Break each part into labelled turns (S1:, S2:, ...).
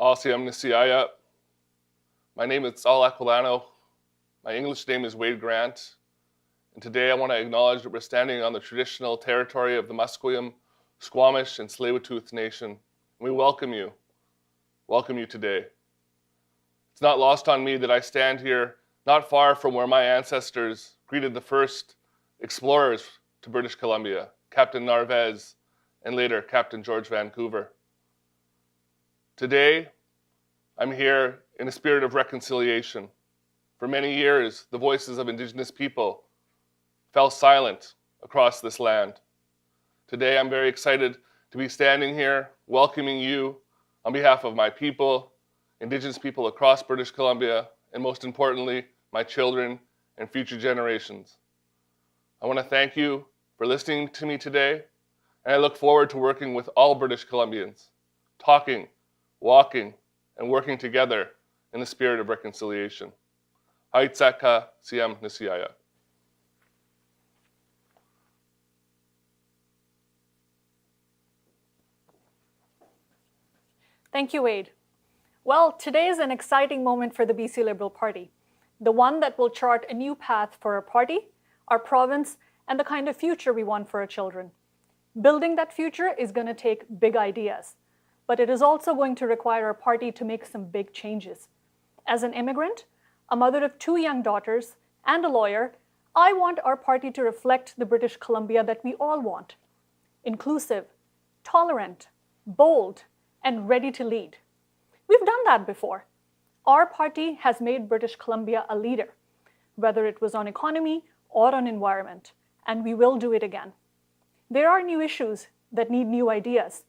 S1: Asiam Nisiaya. My name is Al Aquilano. My English name is Wade Grant. And today I want to acknowledge that we're standing on the traditional territory of the Musqueam, Squamish, and Tsleil-Waututh Nation. We welcome you today. It's not lost on me that I stand here not far from where my ancestors greeted the first explorers to British Columbia, Captain Narvaez, and later Captain George Vancouver. Today, I'm here in a spirit of reconciliation. For many years, the voices of Indigenous people fell silent across this land. Today, I'm very excited to be standing here welcoming you on behalf of my people, Indigenous people across British Columbia, and most importantly, my children and future generations. I want to thank you for listening to me today, and I look forward to working with all British Columbians, talking, walking, and working together in the spirit of reconciliation. Haitsaka Siam Nisiaya.
S2: Thank you, Wade. Well, today is an exciting moment for the BC Liberal Party, the one that will chart a new path for our party, our province, and the kind of future we want for our children. Building that future is going to take big ideas, but it is also going to require our party to make some big changes. As an immigrant, a mother of 2 young daughters, and a lawyer, I want our party to reflect the British Columbia that we all want: inclusive, tolerant, bold, and ready to lead. We've done that before. Our party has made British Columbia a leader, whether it was on economy or on environment, and we will do it again. There are new issues that need new ideas,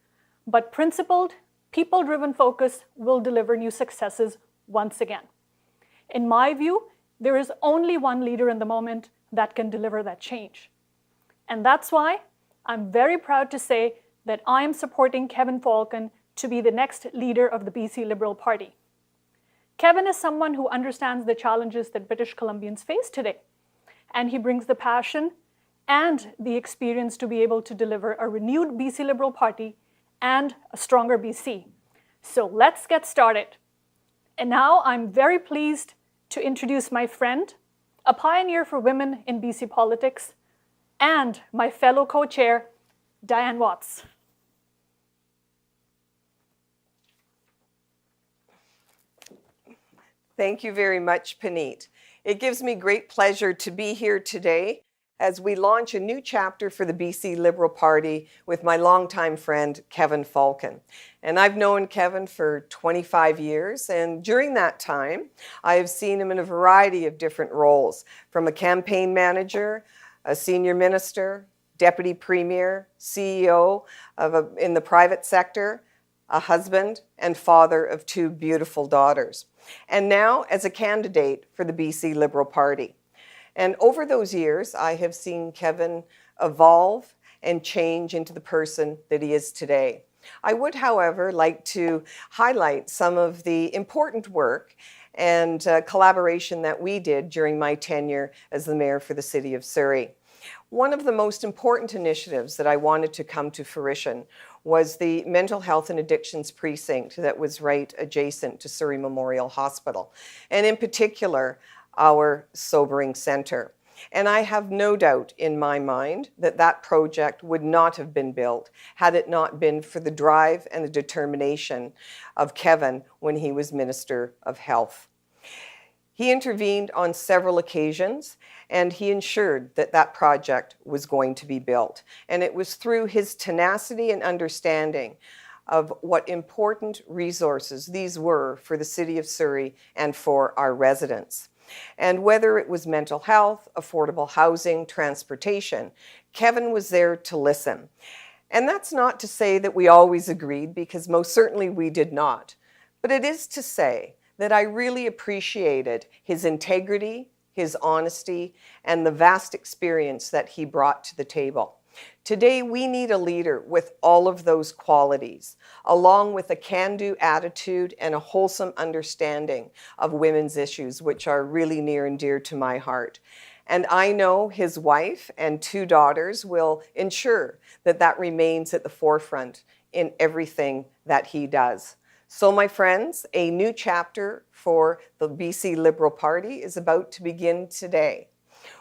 S2: but principled, people-driven focus will deliver new successes once again. In my view, there is only one leader in the moment that can deliver that change. And that's why I'm very proud to say that I am supporting Kevin Falcon to be the next leader of the BC Liberal Party. Kevin is someone who understands the challenges that British Columbians face today, and he brings the passion and the experience to be able to deliver a renewed BC Liberal Party and a stronger BC. So let's get started. And now I'm very pleased to introduce my friend, a pioneer for women in BC politics, and my fellow co-chair, Diane Watts.
S3: Thank you very much, Puneet. It gives me great pleasure to be here today as we launch a new chapter for the BC Liberal Party with my longtime friend, Kevin Falcon. And I've known Kevin for 25 years, and during that time, I have seen him in a variety of different roles, from a campaign manager, a senior minister, deputy premier, CEO in the private sector, a husband and father of 2 beautiful daughters, and now as a candidate for the BC Liberal Party. And over those years, I have seen Kevin evolve and change into the person that he is today. I would, however, like to highlight some of the important work and collaboration that we did during my tenure as the mayor for the city of Surrey. One of the most important initiatives that I wanted to come to fruition was the Mental Health and Addictions Precinct that was right adjacent to Surrey Memorial Hospital, and in particular, our Sobering Centre. And I have no doubt in my mind that that project would not have been built had it not been for the drive and the determination of Kevin when he was Minister of Health. He intervened on several occasions, and he ensured that that project was going to be built. And it was through his tenacity and understanding of what important resources these were for the city of Surrey and for our residents. And whether it was mental health, affordable housing, transportation, Kevin was there to listen. And that's not to say that we always agreed, because most certainly we did not. But it is to say that I really appreciated his integrity, his honesty, and the vast experience that he brought to the table. Today, we need a leader with all of those qualities, along with a can-do attitude and a wholesome understanding of women's issues, which are really near and dear to my heart. And I know his wife and 2 daughters will ensure that that remains at the forefront in everything that he does. So, my friends, a new chapter for the BC Liberal Party is about to begin today.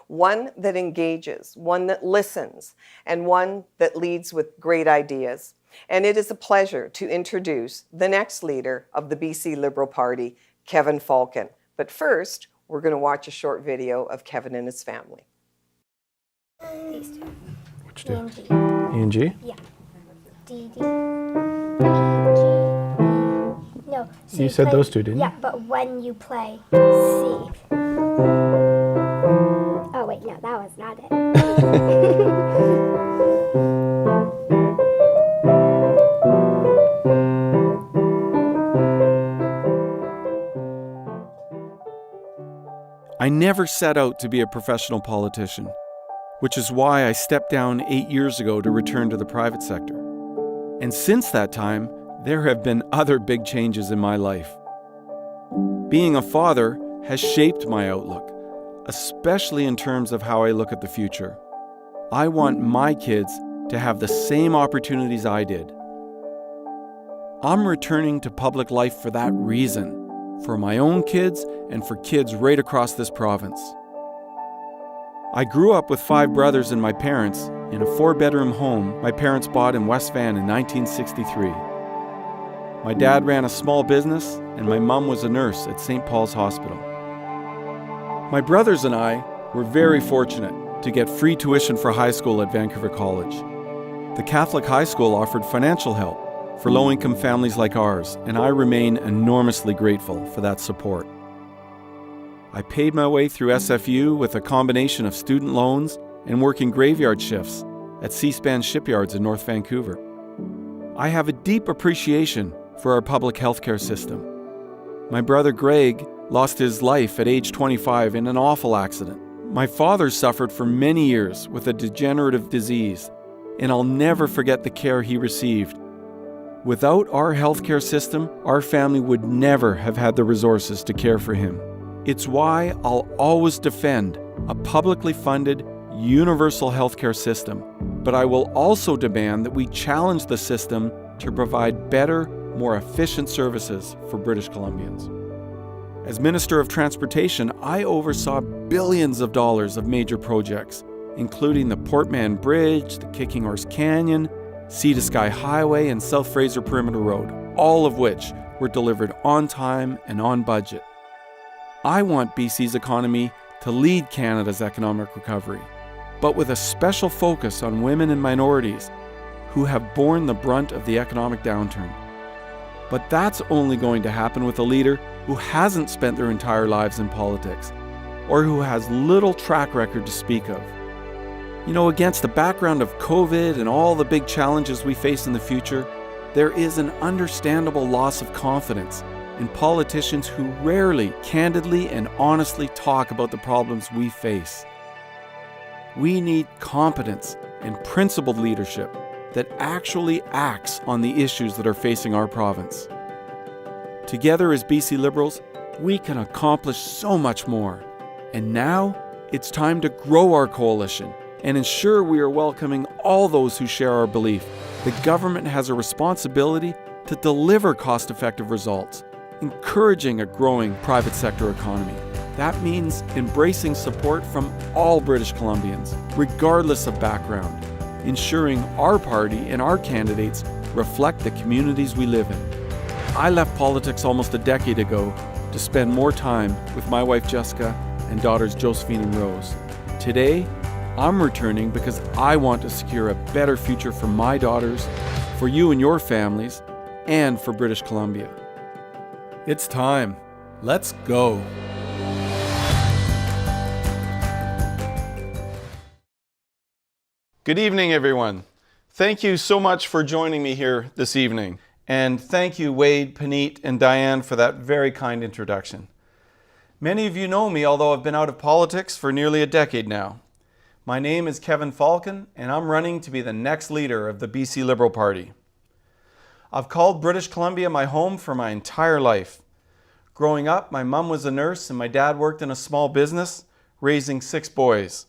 S3: One that engages, one that listens, and one that leads with great ideas. And it is a pleasure to introduce the next leader of the BC Liberal Party, Kevin Falcon. But first, we're going to watch a short video of Kevin and his family.
S4: These two.
S5: Which two?
S4: E and G.
S5: E and G?
S4: Yeah. D, D, E, G, E. No. So
S5: You said
S4: play,
S5: those two, didn't you?
S4: Yeah, but when you play C. Oh, wait, no, that was not it.
S6: I never set out to be a professional politician, which is why I stepped down 8 years ago to return to the private sector. And since that time, there have been other big changes in my life. Being a father has shaped my outlook, especially in terms of how I look at the future. I want my kids to have the same opportunities I did. I'm returning to public life for that reason, for my own kids and for kids right across this province. I grew up with 5 brothers and my parents in a 4-bedroom home my parents bought in West Van in 1963. My dad ran a small business and my mom was a nurse at St. Paul's Hospital. My brothers and I were very fortunate to get free tuition for high school at Vancouver College. The Catholic high school offered financial help for low-income families like ours, and I remain enormously grateful for that support. I paid my way through SFU with a combination of student loans and working graveyard shifts at C-SPAN shipyards in North Vancouver. I have a deep appreciation for our public healthcare system. My brother Greg lost his life at age 25 in an awful accident. My father suffered for many years with a degenerative disease, and I'll never forget the care he received. Without our healthcare system, our family would never have had the resources to care for him. It's why I'll always defend a publicly funded, universal healthcare system, but I will also demand that we challenge the system to provide better, more efficient services for British Columbians. As Minister of Transportation, I oversaw billions of dollars of major projects, including the Port Mann Bridge, the Kicking Horse Canyon, Sea to Sky Highway, and South Fraser Perimeter Road, all of which were delivered on time and on budget. I want BC's economy to lead Canada's economic recovery, but with a special focus on women and minorities who have borne the brunt of the economic downturn. But that's only going to happen with a leader who hasn't spent their entire lives in politics, or who has little track record to speak of. You know, against the background of COVID and all the big challenges we face in the future, there is an understandable loss of confidence in politicians who rarely, candidly, and honestly talk about the problems we face. We need competence and principled leadership that actually acts on the issues that are facing our province. Together as BC Liberals, we can accomplish so much more. And now, it's time to grow our coalition and ensure we are welcoming all those who share our belief that government has a responsibility to deliver cost-effective results, encouraging a growing private sector economy. That means embracing support from all British Columbians, regardless of background, ensuring our party and our candidates reflect the communities we live in. I left politics almost a decade ago to spend more time with my wife Jessica and daughters Josephine and Rose. Today, I'm returning because I want to secure a better future for my daughters, for you and your families, and for British Columbia. It's time. Let's go. Good evening, everyone. Thank you so much for joining me here this evening. And thank you, Wade, Paneet, and Diane, for that very kind introduction. Many of you know me, although I've been out of politics for nearly a decade now. My name is Kevin Falcon, and I'm running to be the next leader of the BC Liberal Party. I've called British Columbia my home for my entire life. Growing up, my mom was a nurse and my dad worked in a small business, raising 6 boys.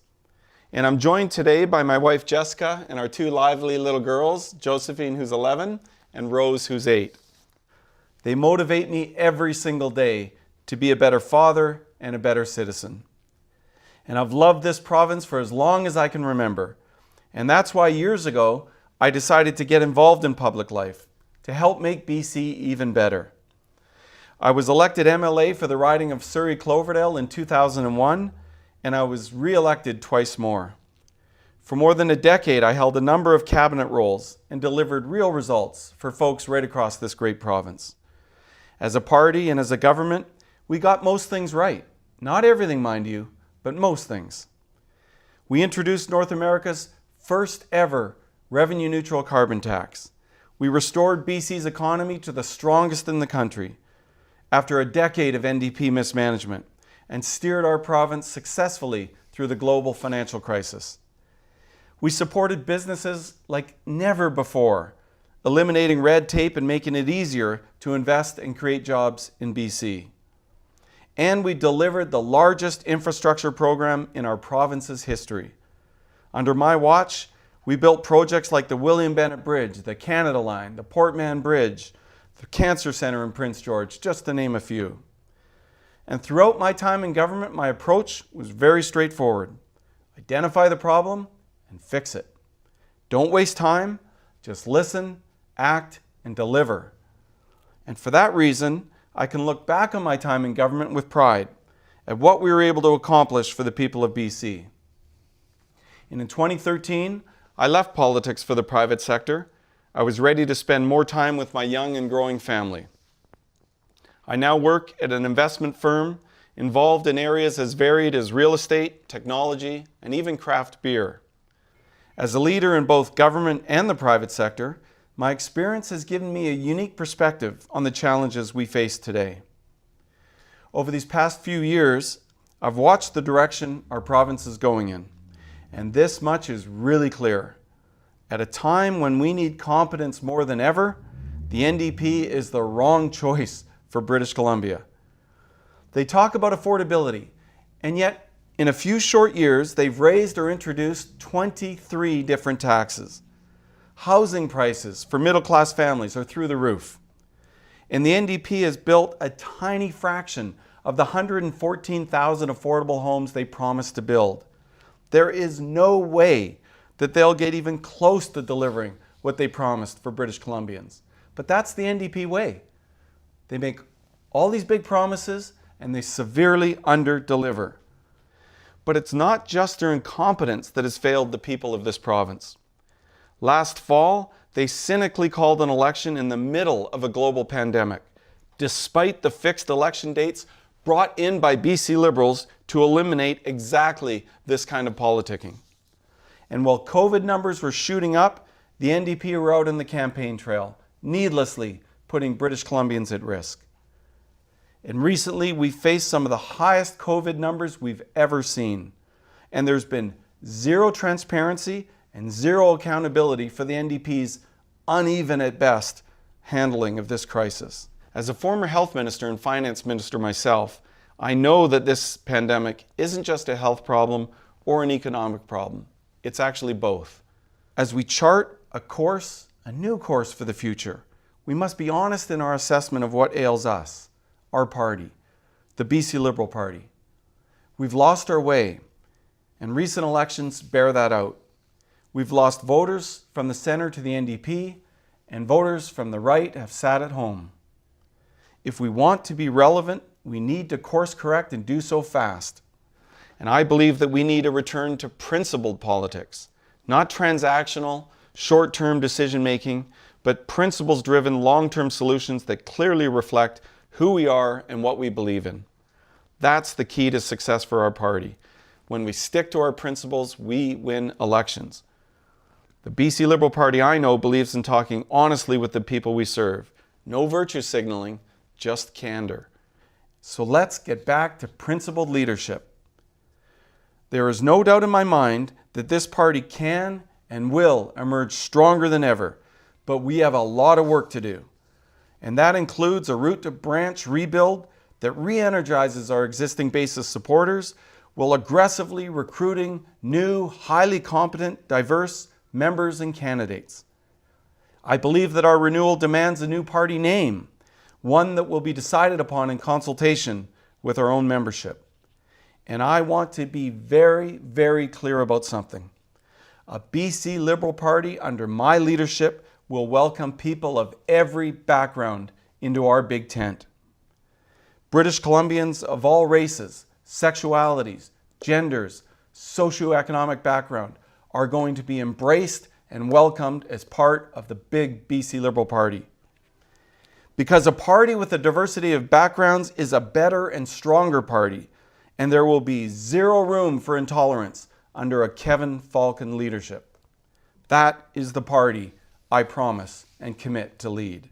S6: And I'm joined today by my wife Jessica and our 2 lively little girls, Josephine, who's 11, and Rose, who's 8. They motivate me every single day to be a better father and a better citizen. And I've loved this province for as long as I can remember. And that's why years ago, I decided to get involved in public life to help make BC even better. I was elected MLA for the riding of Surrey-Cloverdale in 2001, and I was re-elected twice more. For more than a decade, I held a number of cabinet roles and delivered real results for folks right across this great province. As a party and as a government, we got most things right. Not everything, mind you, but most things. We introduced North America's first ever revenue-neutral carbon tax. We restored BC's economy to the strongest in the country after a decade of NDP mismanagement and steered our province successfully through the global financial crisis. We supported businesses like never before, eliminating red tape and making it easier to invest and create jobs in BC. And we delivered the largest infrastructure program in our province's history. Under my watch, we built projects like the William Bennett Bridge, the Canada Line, the Port Mann Bridge, the Cancer Centre in Prince George, just to name a few. And throughout my time in government, my approach was very straightforward. Identify the problem and fix it. Don't waste time, just listen, act, and deliver. And for that reason, I can look back on my time in government with pride at what we were able to accomplish for the people of BC. And in 2013, I left politics for the private sector. I was ready to spend more time with my young and growing family. I now work at an investment firm involved in areas as varied as real estate, technology, and even craft beer. As a leader in both government and the private sector, my experience has given me a unique perspective on the challenges we face today. Over these past few years, I've watched the direction our province is going in, and this much is really clear. At a time when we need competence more than ever, the NDP is the wrong choice for British Columbia. They talk about affordability, and yet in a few short years, they've raised or introduced 23 different taxes. Housing prices for middle-class families are through the roof. And the NDP has built a tiny fraction of the 114,000 affordable homes they promised to build. There is no way that they'll get even close to delivering what they promised for British Columbians. But that's the NDP way. They make all these big promises and they severely under-deliver. But it's not just their incompetence that has failed the people of this province. Last fall, they cynically called an election in the middle of a global pandemic, despite the fixed election dates brought in by BC Liberals to eliminate exactly this kind of politicking. And while COVID numbers were shooting up, the NDP were out on the campaign trail, needlessly putting British Columbians at risk. And recently, we faced some of the highest COVID numbers we've ever seen. And there's been zero transparency and zero accountability for the NDP's uneven at best handling of this crisis. As a former health minister and finance minister myself, I know that this pandemic isn't just a health problem or an economic problem. It's actually both. As we chart a new course for the future, we must be honest in our assessment of what ails us, our party, the BC Liberal Party. We've lost our way, and recent elections bear that out. We've lost voters from the centre to the NDP, and voters from the right have sat at home. If we want to be relevant, we need to course correct and do so fast. And I believe that we need a return to principled politics, not transactional, short-term decision-making, but principles-driven long-term solutions that clearly reflect who we are and what we believe in. That's the key to success for our party. When we stick to our principles, we win elections. The BC Liberal Party I know believes in talking honestly with the people we serve. No virtue signaling, just candor. So let's get back to principled leadership. There is no doubt in my mind that this party can and will emerge stronger than ever, but we have a lot of work to do. And that includes a root to branch rebuild that re-energizes our existing base of supporters while aggressively recruiting new, highly competent, diverse members and candidates. I believe that our renewal demands a new party name, one that will be decided upon in consultation with our own membership. And I want to be very, very clear about something. A BC Liberal Party under my leadership will welcome people of every background into our big tent. British Columbians of all races, sexualities, genders, socioeconomic background are going to be embraced and welcomed as part of the big BC Liberal Party. Because a party with a diversity of backgrounds is a better and stronger party, and there will be zero room for intolerance under a Kevin Falcon leadership. That is the party I promise and commit to lead.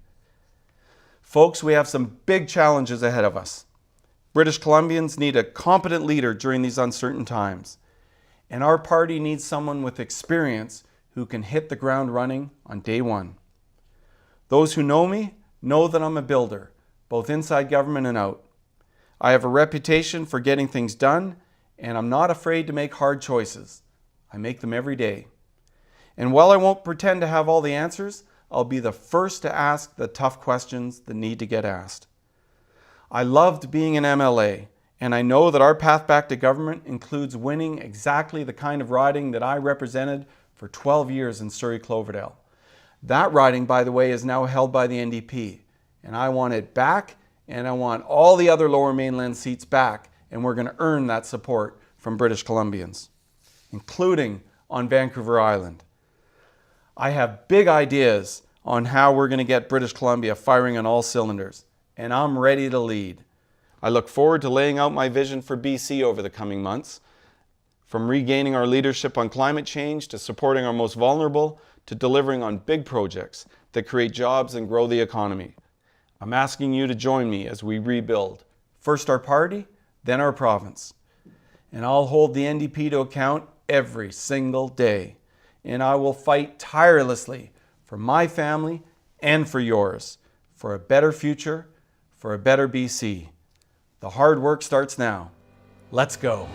S6: Folks, we have some big challenges ahead of us. British Columbians need a competent leader during these uncertain times. And our party needs someone with experience who can hit the ground running on day one. Those who know me know that I'm a builder, both inside government and out. I have a reputation for getting things done, and I'm not afraid to make hard choices. I make them every day. And while I won't pretend to have all the answers, I'll be the first to ask the tough questions that need to get asked. I loved being an MLA, and I know that our path back to government includes winning exactly the kind of riding that I represented for 12 years in Surrey-Cloverdale. That riding, by the way, is now held by the NDP, and I want it back, and I want all the other Lower Mainland seats back, and we're going to earn that support from British Columbians, including on Vancouver Island. I have big ideas on how we're going to get British Columbia firing on all cylinders, and I'm ready to lead. I look forward to laying out my vision for BC over the coming months, from regaining our leadership on climate change to supporting our most vulnerable to delivering on big projects that create jobs and grow the economy. I'm asking you to join me as we rebuild, first our party, then our province. And I'll hold the NDP to account every single day. And I will fight tirelessly for my family and for yours, for a better future, for a better BC. The hard work starts now. Let's go.